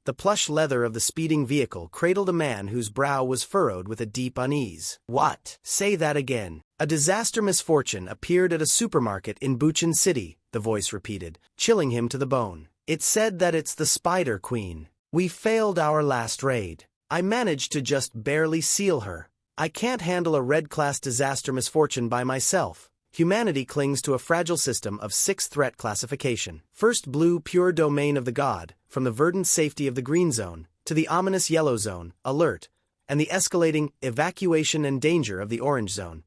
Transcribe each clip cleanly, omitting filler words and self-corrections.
The plush leather of the speeding vehicle cradled a man whose brow was furrowed with a deep unease. "What? Say that again." "A disaster misfortune appeared at a supermarket in Buchan City," the voice repeated, chilling him to the bone. "It said that it's the Spider Queen. We failed our last raid. I managed to just barely seal her. I can't handle a red-class disaster misfortune by myself." Humanity clings to a fragile system of 6 threat classification. First blue pure domain of the god, from the verdant safety of the green zone, to the ominous yellow zone, alert, and the escalating evacuation and danger of the orange zone.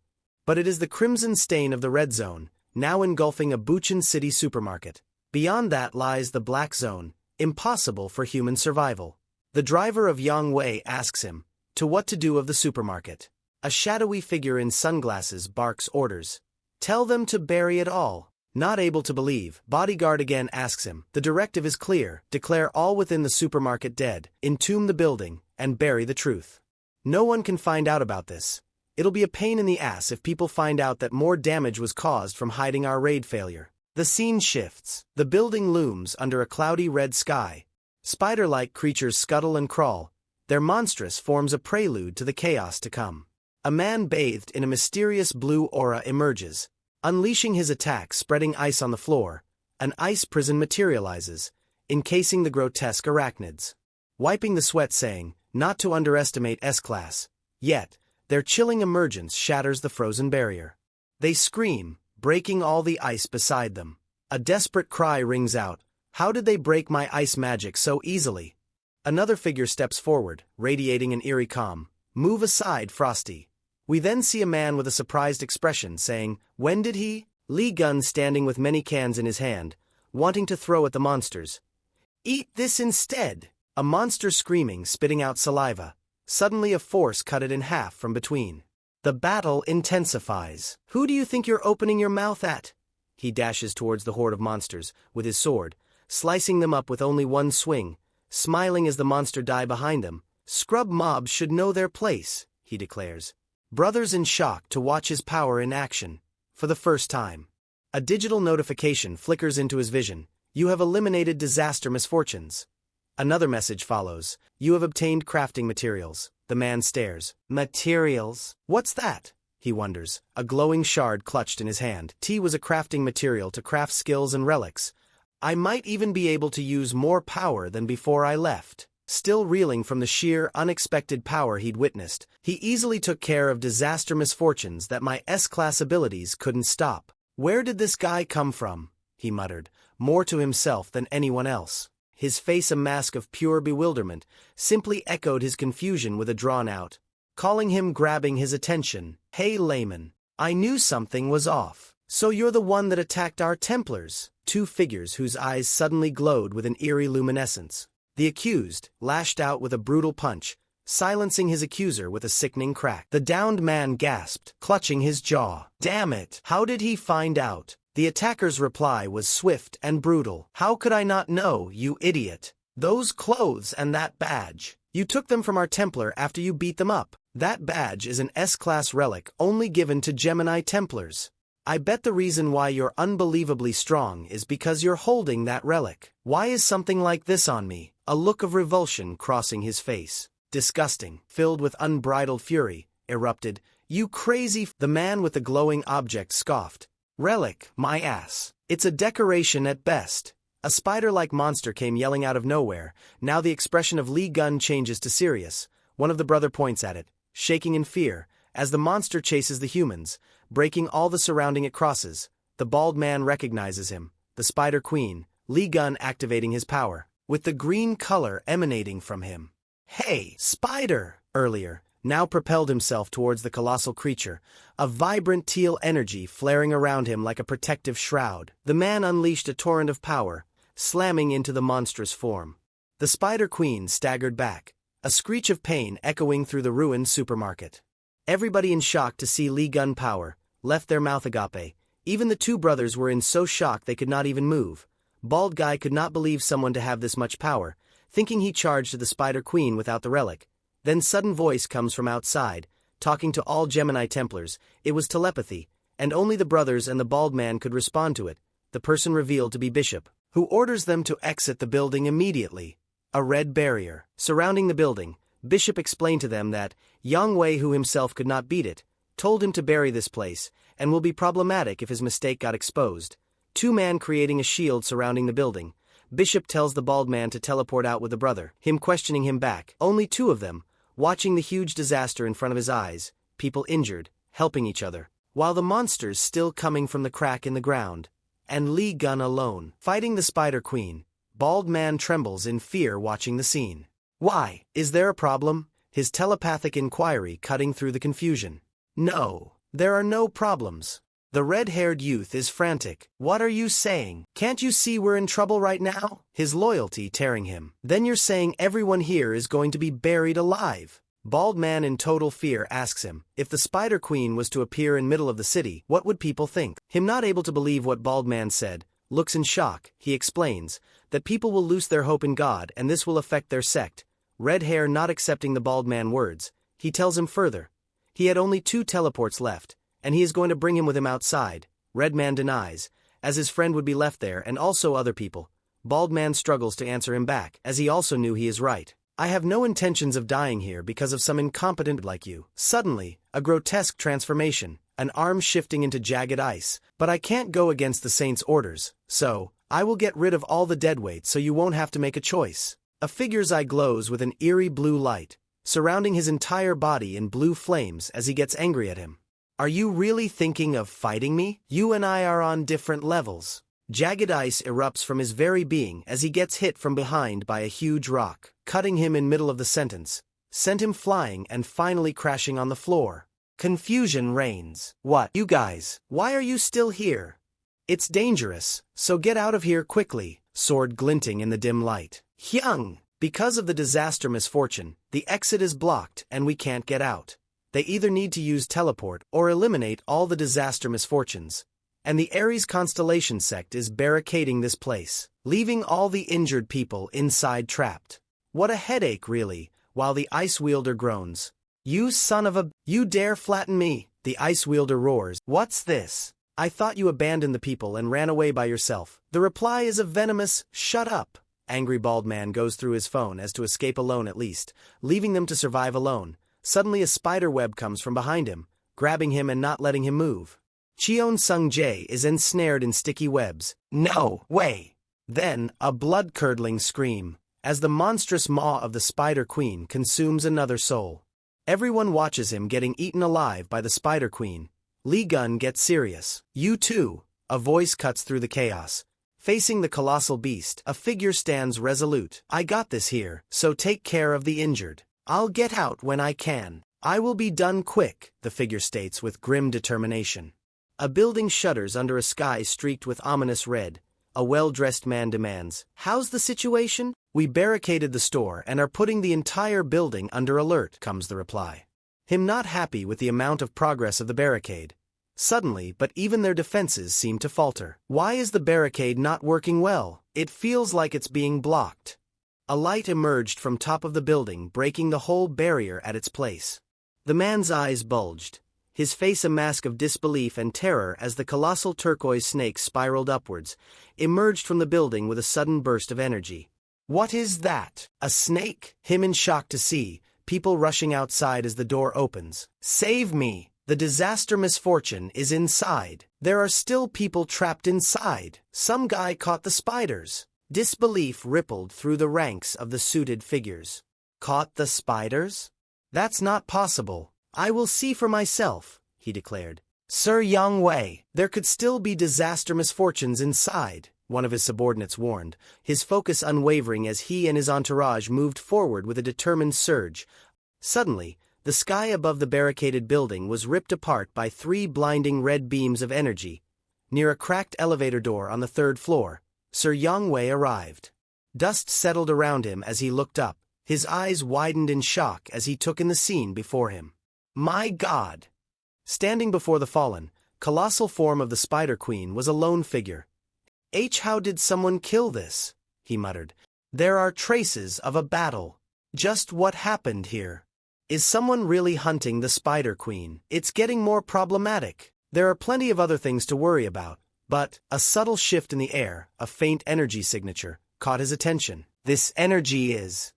But it is the crimson stain of the red zone, now engulfing a Buchan City supermarket. Beyond that lies the black zone, impossible for human survival. The driver of Yangwei asks him, to what to do of the supermarket. A shadowy figure in sunglasses barks orders. "Tell them to bury it all." Not able to believe, bodyguard again asks him, "The directive is clear, declare all within the supermarket dead, entomb the building, and bury the truth. No one can find out about this. It'll be a pain in the ass if people find out that more damage was caused from hiding our raid failure." The scene shifts. The building looms under a cloudy red sky. Spider-like creatures scuttle and crawl. Their monstrous forms a prelude to the chaos to come. A man bathed in a mysterious blue aura emerges. Unleashing his attack, spreading ice on the floor, an ice prison materializes, encasing the grotesque arachnids. Wiping the sweat saying, not to underestimate S-Class. Yet, their chilling emergence shatters the frozen barrier. They scream, breaking all the ice beside them. A desperate cry rings out. How did they break my ice magic so easily? Another figure steps forward, radiating an eerie calm. "Move aside, Frosty." We then see a man with a surprised expression saying, "When did he?" Lee Gun standing with many cans in his hand, wanting to throw at the monsters. "Eat this instead!" A monster screaming, spitting out saliva. Suddenly a force cut it in half from between. The battle intensifies. "Who do you think you're opening your mouth at?" He dashes towards the horde of monsters, with his sword, slicing them up with only one swing, smiling as the monster die behind them. "Scrub mobs should know their place," he declares. Brothers in shock to watch his power in action, for the first time. A digital notification flickers into his vision. "You have eliminated disaster misfortunes." Another message follows. "You have obtained crafting materials." The man stares. "Materials? What's that?" he wonders, a glowing shard clutched in his hand. Tea was a crafting material to craft skills and relics. "I might even be able to use more power than before I left." Still reeling from the sheer, unexpected power he'd witnessed, he easily took care of disaster misfortunes that my S-Class abilities couldn't stop. "Where did this guy come from?" he muttered, more to himself than anyone else. His face, a mask of pure bewilderment, simply echoed his confusion with a drawn-out, calling him, grabbing his attention. "Hey layman, I knew something was off. So you're the one that attacked our Templars?" Two figures whose eyes suddenly glowed with an eerie luminescence. The accused lashed out with a brutal punch, silencing his accuser with a sickening crack. The downed man gasped, clutching his jaw. "Damn it! How did he find out?" The attacker's reply was swift and brutal. "How could I not know, you idiot? Those clothes and that badge. You took them from our Templar after you beat them up. That badge is an S-Class relic only given to Gemini Templars. I bet the reason why you're unbelievably strong is because you're holding that relic. Why is something like this on me?" A look of revulsion crossing his face. Disgusting, filled with unbridled fury, erupted. "You crazy The man with the glowing object scoffed. "Relic, my ass. It's a decoration at best." A spider-like monster came yelling out of nowhere. Now the expression of Lee Gun changes to serious. One of the brother points at it, shaking in fear, as the monster chases the humans, breaking all the surrounding it crosses. The bald man recognizes him, the Spider Queen, Lee Gun activating his power, with the green color emanating from him. "Hey, Spider!" earlier, now propelled himself towards the colossal creature, a vibrant teal energy flaring around him like a protective shroud. The man unleashed a torrent of power, slamming into the monstrous form. The Spider Queen staggered back, a screech of pain echoing through the ruined supermarket. Everybody in shock to see Lee Gun power, left their mouth agape. Even the two brothers were in so shock they could not even move. Bald Guy could not believe someone to have this much power, thinking he charged to the Spider Queen without the relic. Then sudden voice comes from outside, talking to all Gemini Templars. It was telepathy, and only the brothers and the bald man could respond to it. The person revealed to be Bishop, who orders them to exit the building immediately. A red barrier. Surrounding the building, Bishop explained to them that Yang Wei, who himself could not beat it, told him to bury this place, and will be problematic if his mistake got exposed. Two men creating a shield surrounding the building. Bishop tells the bald man to teleport out with the brother, him questioning him back. Only two of them, watching the huge disaster in front of his eyes, people injured, helping each other, while the monsters still coming from the crack in the ground. And Li Gun alone, fighting the Spider Queen. Bald man trembles in fear watching the scene. Why? Is there a problem? His telepathic inquiry cutting through the confusion. No, there are no problems. The red-haired youth is frantic. What are you saying? Can't you see we're in trouble right now? His loyalty tearing him. Then you're saying everyone here is going to be buried alive. Bald man in total fear asks him, if the Spider Queen was to appear in middle of the city, what would people think? Him not able to believe what bald man said, looks in shock. He explains that people will lose their hope in God and this will affect their sect. Red hair not accepting the bald man words, he tells him further. He had only 2 teleports left, and he is going to bring him with him outside. Red man denies, as his friend would be left there and also other people. Bald man struggles to answer him back, as he also knew he is right. I have no intentions of dying here because of some incompetent like you. Suddenly, a grotesque transformation, an arm shifting into jagged ice, but I can't go against the saint's orders, so I will get rid of all the deadweight so you won't have to make a choice. A figure's eye glows with an eerie blue light, surrounding his entire body in blue flames as he gets angry at him. Are you really thinking of fighting me? You and I are on different levels. Jagged ice erupts from his very being as he gets hit from behind by a huge rock, cutting him in middle of the sentence, sent him flying and finally crashing on the floor. Confusion reigns. What? You guys, why are you still here? It's dangerous, so get out of here quickly, sword glinting in the dim light. Hyung! Because of the disaster misfortune, the exit is blocked and we can't get out. They either need to use teleport or eliminate all the disaster misfortunes. And the Aries constellation sect is barricading this place, leaving all the injured people inside trapped. What a headache really, while the ice wielder groans. You son of a... You dare flatten me? The ice wielder roars. What's this? I thought you abandoned the people and ran away by yourself. The reply is a venomous, shut up. Angry bald man goes through his phone as to escape alone at least, leaving them to survive alone. Suddenly a spider web comes from behind him, grabbing him and not letting him move. Cheon Sung-jae is ensnared in sticky webs. No way! Then, a blood-curdling scream, as the monstrous maw of the Spider Queen consumes another soul. Everyone watches him getting eaten alive by the Spider Queen. Lee Gun gets serious. You too! A voice cuts through the chaos. Facing the colossal beast, a figure stands resolute. I got this here, so take care of the injured. I'll get out when I can. I will be done quick, the figure states with grim determination. A building shudders under a sky streaked with ominous red. A well-dressed man demands, how's the situation? We barricaded the store and are putting the entire building under alert, comes the reply. Him not happy with the amount of progress of the barricade. Suddenly, but even their defenses seem to falter. Why is the barricade not working well? It feels like it's being blocked. A light emerged from top of the building, breaking the whole barrier at its place. The man's eyes bulged, his face a mask of disbelief and terror as the colossal turquoise snake spiraled upwards, emerged from the building with a sudden burst of energy. What is that? A snake? Him in shock to see, people rushing outside as the door opens. Save me! The disaster misfortune is inside. There are still people trapped inside. Some guy caught the spiders. Disbelief rippled through the ranks of the suited figures. Caught the spiders? That's not possible. I will see for myself, he declared. Sir Yang Wei, there could still be disaster misfortunes inside, one of his subordinates warned, his focus unwavering as he and his entourage moved forward with a determined surge. Suddenly, the sky above the barricaded building was ripped apart by 3 blinding red beams of energy. Near a cracked elevator door on the 3rd floor, Sir Yang Wei arrived. Dust settled around him as he looked up, his eyes widened in shock as he took in the scene before him. My God! Standing before the fallen, colossal form of the Spider Queen was a lone figure. How did someone kill this? He muttered. There are traces of a battle. Just what happened here? Is someone really hunting the Spider Queen? It's getting more problematic. There are plenty of other things to worry about. But a subtle shift in the air, a faint energy signature, caught his attention. This energy is.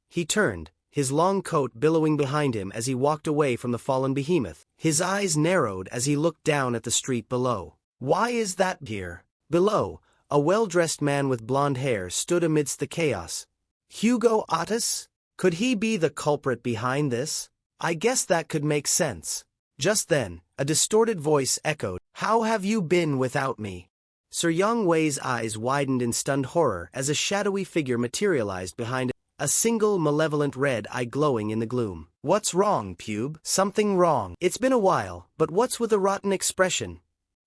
He turned, his long coat billowing behind him as he walked away from the fallen behemoth. His eyes narrowed as he looked down at the street below. Why is that here? Below, a well-dressed man with blonde hair stood amidst the chaos. Hugo Otis? Could he be the culprit behind this? I guess that could make sense. Just then, a distorted voice echoed, "How have you been without me?" Sir Yang Wei's eyes widened in stunned horror as a shadowy figure materialized behind a single malevolent red eye glowing in the gloom. "What's wrong, pube?" "Something wrong. It's been a while, but what's with the rotten expression?"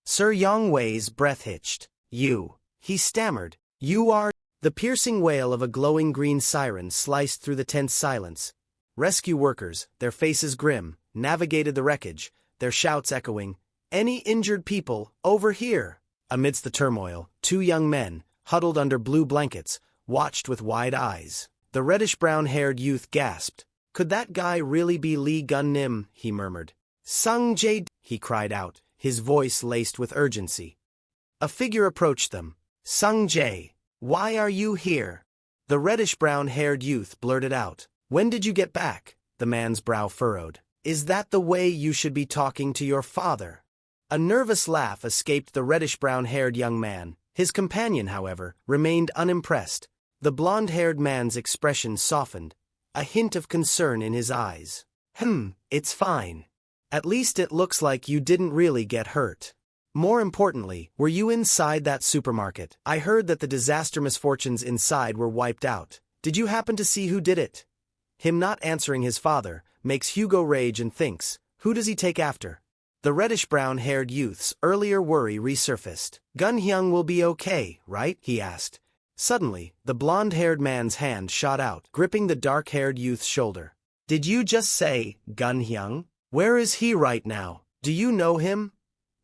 Sir Yang Wei's breath hitched. "You," he stammered. "You are—" The piercing wail of a glowing green siren sliced through the tense silence. Rescue workers, their faces grim, navigated the wreckage, their shouts echoing, "Any injured people, over here!" Amidst the turmoil, two young men, huddled under blue blankets, watched with wide eyes. The reddish-brown-haired youth gasped. "Could that guy really be Lee Gun-nim?" he murmured. "Sung Jae," he cried out, his voice laced with urgency. A figure approached them. "Sung Jae, why are you here?" The reddish-brown-haired youth blurted out. "When did you get back?" The man's brow furrowed. "Is that the way you should be talking to your father?" A nervous laugh escaped the reddish-brown-haired young man. His companion, however, remained unimpressed. The blonde-haired man's expression softened, a hint of concern in his eyes. It's fine. At least it looks like you didn't really get hurt. More importantly, were you inside that supermarket? I heard that the disaster misfortunes inside were wiped out. Did you happen to see who did it?" Him not answering his father makes Hugo rage and thinks, who does he take after? The reddish-brown-haired youth's earlier worry resurfaced. "Gun-hyung will be okay, right?" he asked. Suddenly, the blonde-haired man's hand shot out, gripping the dark-haired youth's shoulder. "Did you just say, Gun-hyung? Where is he right now? Do you know him?"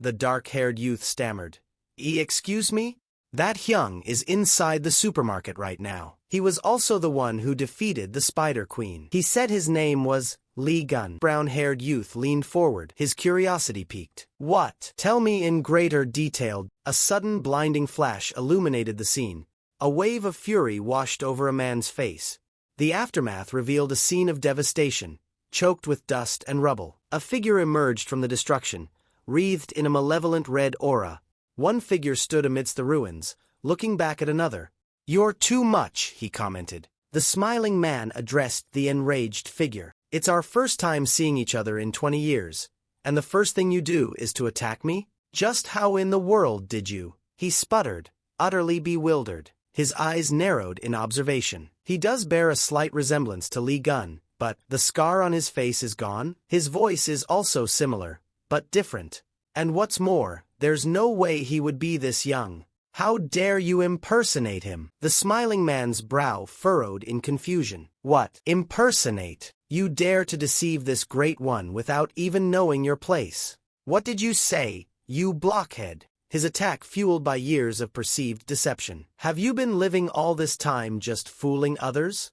The dark-haired youth stammered. Excuse me? That Hyung is inside the supermarket right now. He was also the one who defeated the Spider Queen. He said his name was Lee Gun." Brown-haired youth leaned forward, his curiosity piqued. "What? Tell me in greater detail." A sudden blinding flash illuminated the scene. A wave of fury washed over a man's face. The aftermath revealed a scene of devastation, choked with dust and rubble. A figure emerged from the destruction, wreathed in a malevolent red aura. One figure stood amidst the ruins, looking back at another. "You're too much," he commented. The smiling man addressed the enraged figure. "It's our first time seeing each other in 20 years, and the first thing you do is to attack me? Just how in the world did you?" He sputtered, utterly bewildered. His eyes narrowed in observation. He does bear a slight resemblance to Lee Gun, but the scar on his face is gone. His voice is also similar, but different. And what's more, there's no way he would be this young. How dare you impersonate him? The smiling man's brow furrowed in confusion. "What? Impersonate? You dare to deceive this great one without even knowing your place? What did you say, you blockhead?" His attack fueled by years of perceived deception. "Have you been living all this time just fooling others?"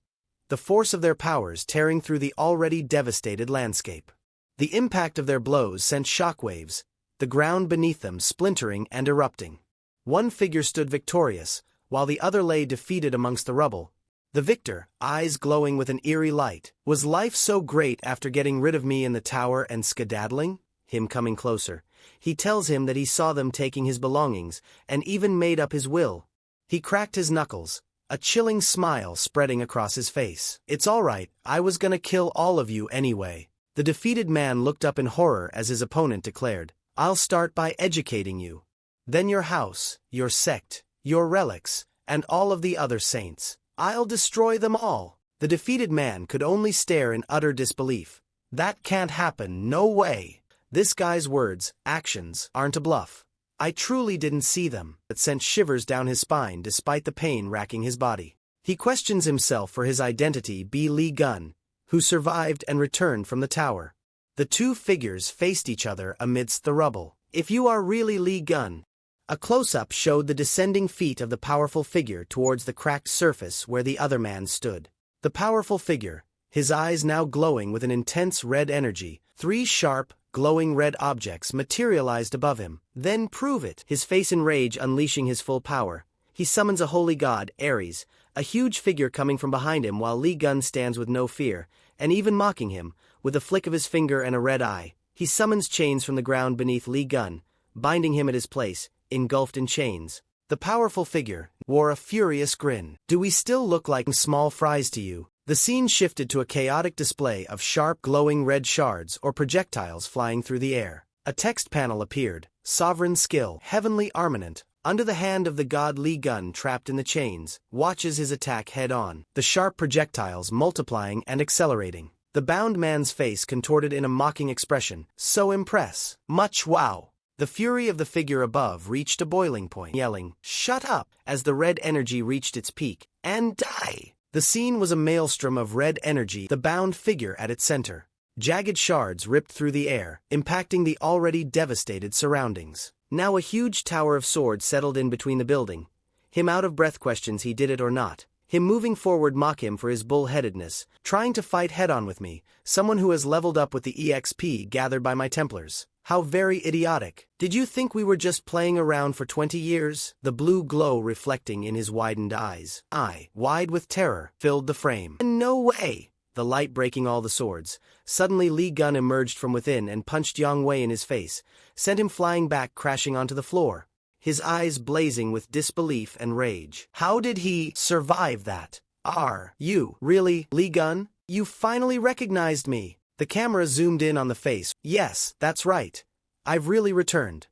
The force of their powers tearing through the already devastated landscape. The impact of their blows sent shockwaves, the ground beneath them splintering and erupting. One figure stood victorious, while the other lay defeated amongst the rubble. The victor, eyes glowing with an eerie light. "Was life so great after getting rid of me in the tower and skedaddling?" Him coming closer. He tells him that he saw them taking his belongings, and even made up his will. He cracked his knuckles, a chilling smile spreading across his face. "It's all right, I was gonna kill all of you anyway." The defeated man looked up in horror as his opponent declared, "I'll start by educating you. Then your house, your sect, your relics, and all of the other saints. I'll destroy them all." The defeated man could only stare in utter disbelief. "That can't happen, no way. This guy's words, actions, aren't a bluff. I truly didn't see them." It sent shivers down his spine despite the pain racking his body. He questions himself for his identity be Lee Gun, who survived and returned from the tower. The two figures faced each other amidst the rubble. "If you are really Lee Gun." A close-up showed the descending feet of the powerful figure towards the cracked surface where the other man stood. The powerful figure, his eyes now glowing with an intense red energy, three sharp, glowing red objects materialized above him. "Then prove it." His face in rage unleashing his full power, he summons a holy god, Ares, A huge figure coming from behind him while Li Gun stands with no fear, and even mocking him, with a flick of his finger and a red eye. He summons chains from the ground beneath Li Gun, binding him at his place, engulfed in chains. The powerful figure wore a furious grin. "Do we still look like small fries to you?" The scene shifted to a chaotic display of sharp, glowing red shards or projectiles flying through the air. A text panel appeared, "Sovereign skill, heavenly armament." Under the hand of the god Li Gun trapped in the chains, watches his attack head-on, the sharp projectiles multiplying and accelerating. The bound man's face contorted in a mocking expression, so impress. Much wow. The fury of the figure above reached a boiling point, yelling, "Shut up!" as the red energy reached its peak, and die. The scene was a maelstrom of red energy, the bound figure at its center. Jagged shards ripped through the air, impacting the already devastated surroundings. Now a huge tower of swords settled in between the building. Him out of breath questions he did it or not. Him moving forward mock him for his bull-headedness, trying to fight head-on with me, someone who has leveled up with the EXP gathered by my Templars. How very idiotic. Did you think we were just playing around for 20 years? The blue glow reflecting in his widened eyes. Wide with terror, filled the frame. No way! The light breaking all the swords. Suddenly Li Gun emerged from within and punched Yang Wei in his face, sent him flying back crashing onto the floor, his eyes blazing with disbelief and rage. How did he survive that? Are you really Li Gun? You finally recognized me. The camera zoomed in on the face. Yes, that's right. I've really returned.